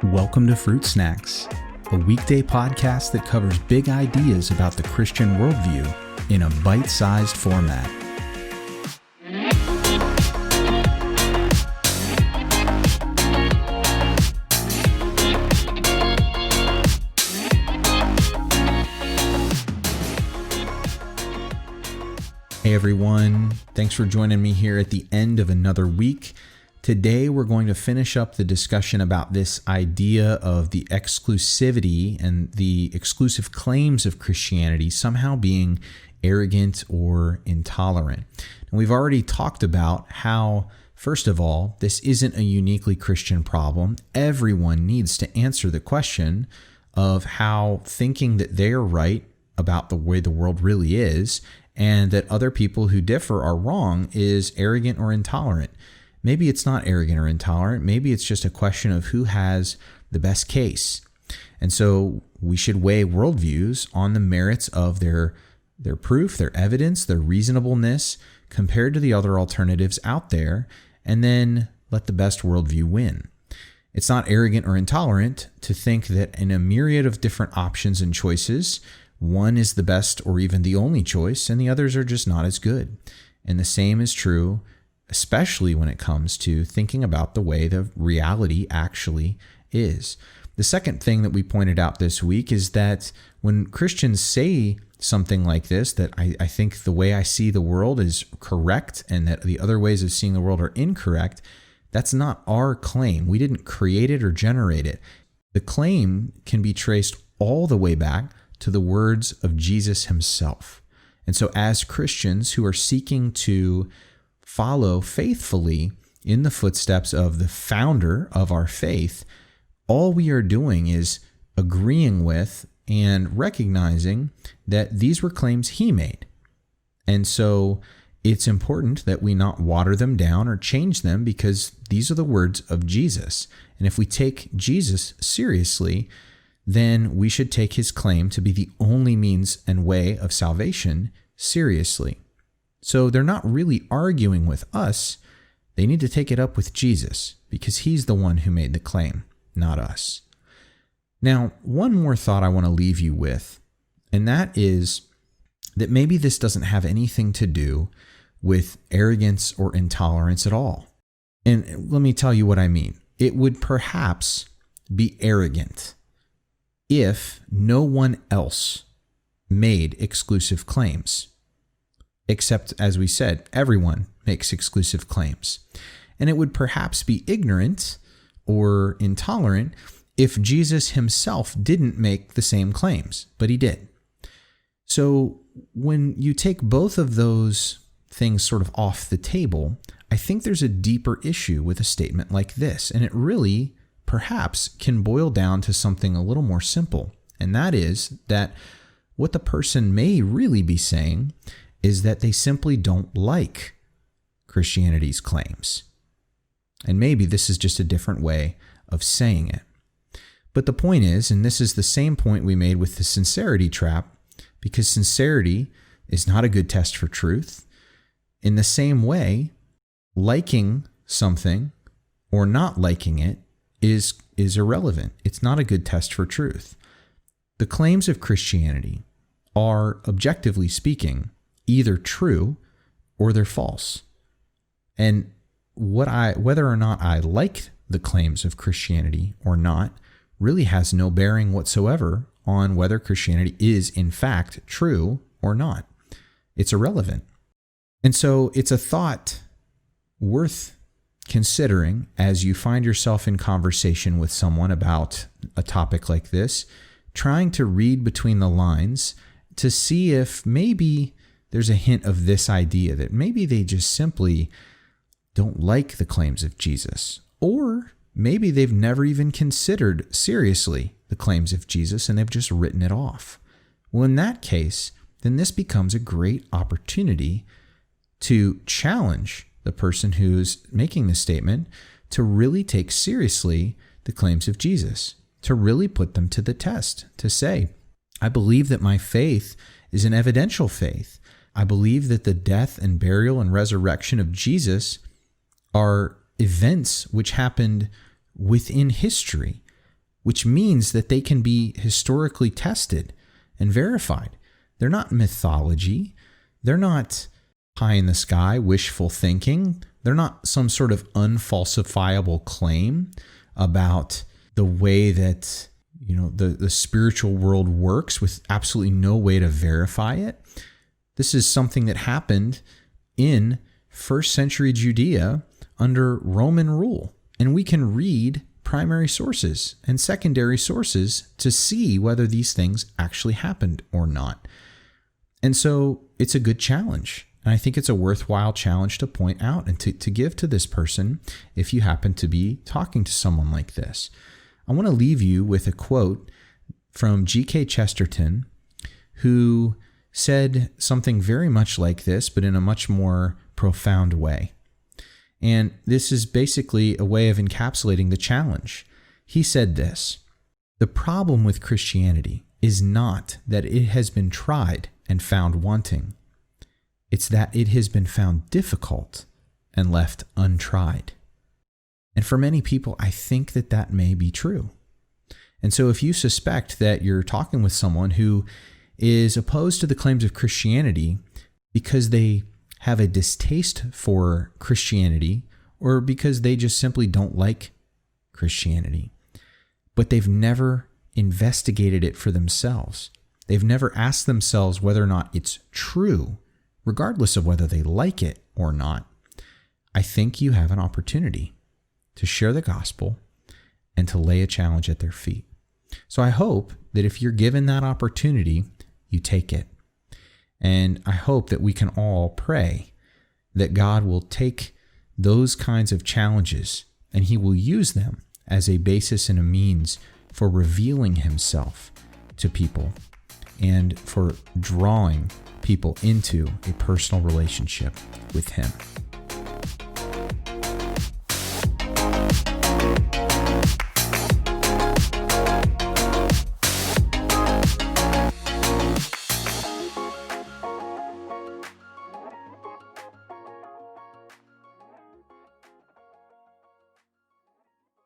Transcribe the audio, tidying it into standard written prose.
Welcome to Fruit Snacks, a weekday podcast that covers big ideas about the Christian worldview in a bite-sized format. Hey everyone, thanks for joining me here at the end of another week. Today we're going to finish up the discussion about this idea of the exclusivity and the exclusive claims of Christianity somehow being arrogant or intolerant. And we've already talked about how, first of all, this isn't a uniquely Christian problem. Everyone needs to answer the question of how thinking that they're right about the way the world really is and that other people who differ are wrong is arrogant or intolerant. Maybe it's not arrogant or intolerant. Maybe it's just a question of who has the best case. And so we should weigh worldviews on the merits of their proof, their evidence, their reasonableness compared to the other alternatives out there, and then let the best worldview win. It's not arrogant or intolerant to think that in a myriad of different options and choices, one is the best or even the only choice, and the others are just not as good. And the same is true especially when it comes to thinking about the way the reality actually is. The second thing that we pointed out this week is that when Christians say something like this, that I think the way I see the world is correct and that the other ways of seeing the world are incorrect, that's not our claim. We didn't create it or generate it. The claim can be traced all the way back to the words of Jesus himself. And so as Christians who are seeking to follow faithfully in the footsteps of the founder of our faith, all we are doing is agreeing with and recognizing that these were claims he made. And so it's important that we not water them down or change them because these are the words of Jesus. And if we take Jesus seriously, then we should take his claim to be the only means and way of salvation seriously. So they're not really arguing with us. They need to take it up with Jesus because he's the one who made the claim, not us. Now, one more thought I want to leave you with, and that is that maybe this doesn't have anything to do with arrogance or intolerance at all. And let me tell you what I mean. It would perhaps be arrogant if no one else made exclusive claims. Except, as we said, everyone makes exclusive claims. And it would perhaps be ignorant or intolerant if Jesus himself didn't make the same claims, but he did. So when you take both of those things sort of off the table, I think there's a deeper issue with a statement like this. And it really, perhaps, can boil down to something a little more simple. And that is that what the person may really be saying is that they simply don't like Christianity's claims. And maybe this is just a different way of saying it. But the point is, and this is the same point we made with the sincerity trap, because sincerity is not a good test for truth. In the same way, liking something or not liking it is irrelevant. It's not a good test for truth. The claims of Christianity are, objectively speaking, either true or they're false. And whether or not I like the claims of Christianity or not really has no bearing whatsoever on whether Christianity is in fact true or not. It's irrelevant. And so it's a thought worth considering as you find yourself in conversation with someone about a topic like this, trying to read between the lines to see if maybe there's a hint of this idea that maybe they just simply don't like the claims of Jesus, or maybe they've never even considered seriously the claims of Jesus and they've just written it off. Well, in that case, then this becomes a great opportunity to challenge the person who's making the statement to really take seriously the claims of Jesus, to really put them to the test, to say, I believe that my faith is an evidential faith. I believe that the death and burial and resurrection of Jesus are events which happened within history. which means that they can be historically tested and verified. They're not mythology. They're not pie in the sky, wishful thinking. They're not some sort of unfalsifiable claim about the way that the spiritual world works with absolutely no way to verify it. This is something that happened in first century Judea under Roman rule. And we can read primary sources and secondary sources to see whether these things actually happened or not. And so it's a good challenge. And I think it's a worthwhile challenge to point out and to give to this person if you happen to be talking to someone like this. I want to leave you with a quote from G.K. Chesterton, who said something very much like this, but in a much more profound way. And this is basically a way of encapsulating the challenge. He said this: "The problem with Christianity is not that it has been tried and found wanting. It's that it has been found difficult and left untried." And for many people, I think that that may be true. And so if you suspect that you're talking with someone who is opposed to the claims of Christianity because they have a distaste for Christianity or because they just simply don't like Christianity, but they've never investigated it for themselves, they've never asked themselves whether or not it's true, regardless of whether they like it or not, I think you have an opportunity to share the gospel and to lay a challenge at their feet. So I hope that if you're given that opportunity, you take it. And I hope that we can all pray that God will take those kinds of challenges and he will use them as a basis and a means for revealing himself to people and for drawing people into a personal relationship with him.